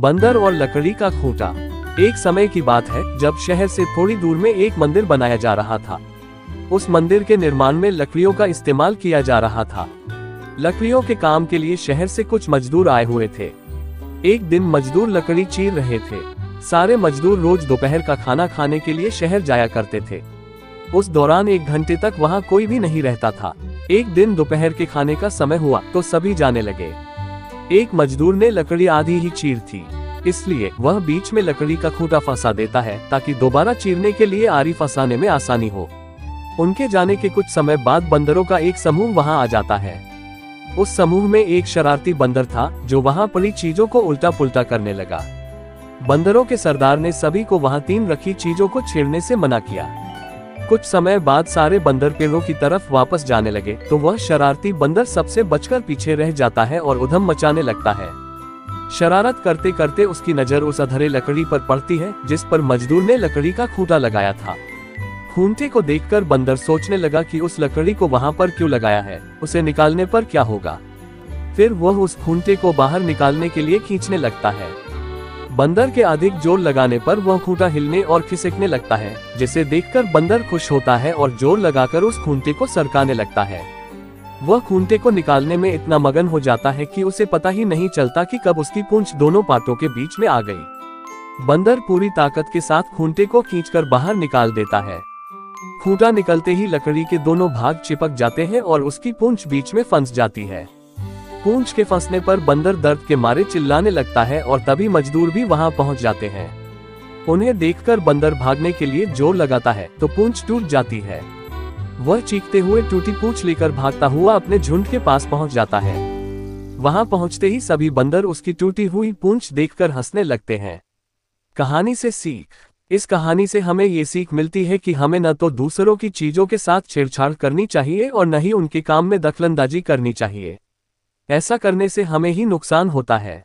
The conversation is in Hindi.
बंदर और लकड़ी का खूंटा। एक समय की बात है जब शहर से थोड़ी दूर में एक मंदिर बनाया जा रहा था। उस मंदिर के निर्माण में लकड़ियों का इस्तेमाल किया जा रहा था। लकड़ियों के काम के लिए शहर से कुछ मजदूर आए हुए थे। एक दिन मजदूर लकड़ी चीर रहे थे। सारे मजदूर रोज दोपहर का खाना खाने के लिए शहर जाया करते थे। उस दौरान 1 घंटे तक वहां कोई भी नहीं रहता था। एक दिन दोपहर के खाने का समय हुआ तो सभी जाने लगे। एक मजदूर ने लकड़ी आधी ही चीर थी, इसलिए वह बीच में लकड़ी का खूंटा फंसा देता है ताकि दोबारा चीरने के लिए आरी फंसाने में आसानी हो। उनके जाने के कुछ समय बाद बंदरों का एक समूह वहां आ जाता है। उस समूह में एक शरारती बंदर था जो वहां पड़ी चीजों को उल्टा पुल्टा करने लगा। बंदरों के सरदार ने सभी को वहां 3 रखी चीजों को छेड़ने से मना किया। कुछ समय बाद सारे बंदर पेड़ों की तरफ वापस जाने लगे तो वह शरारती बंदर सबसे बचकर पीछे रह जाता है और उधम मचाने लगता है। शरारत करते करते उसकी नजर उस अधरे लकड़ी पर पड़ती है जिस पर मजदूर ने लकड़ी का खूंटा लगाया था। खूंटे को देखकर बंदर सोचने लगा कि उस लकड़ी को वहां पर क्यों लगाया है, उसे निकालने पर क्या होगा। फिर वह उस खूंटे को बाहर निकालने के लिए खींचने लगता है। बंदर के अधिक जोर लगाने पर वह खूंटा हिलने और खिसकने लगता है, जिसे देखकर बंदर खुश होता है और जोर लगाकर उस खूंटे को सरकाने लगता है। वह खूंटे को निकालने में इतना मगन हो जाता है कि उसे पता ही नहीं चलता कि कब उसकी पूंछ दोनों पाटों के बीच में आ गई। बंदर पूरी ताकत के साथ खूंटे को खींचकर बाहर निकाल देता है। खूंटा निकलते ही लकड़ी के दोनों भाग चिपक जाते हैं और उसकी पूंछ बीच में फंस जाती है। पूंछ के फंसने पर बंदर दर्द के मारे चिल्लाने लगता है और तभी मजदूर भी वहां पहुंच जाते हैं। उन्हें देखकर बंदर भागने के लिए जोर लगाता है तो पूंछ टूट जाती है। वह चीखते हुए टूटी पूंछ लेकर भागता हुआ अपने झुंड के पास पहुंच जाता है। वहां पहुंचते ही सभी बंदर उसकी टूटी हुई पूंछ देखकर हंसने लगते हैं। कहानी से सीख। इस कहानी से हमें ये सीख मिलती है कि हमें न तो दूसरों की चीजों के साथ छेड़छाड़ करनी चाहिए और न ही उनके काम में दखलंदाजी करनी चाहिए। ऐसा करने से हमें ही नुकसान होता है।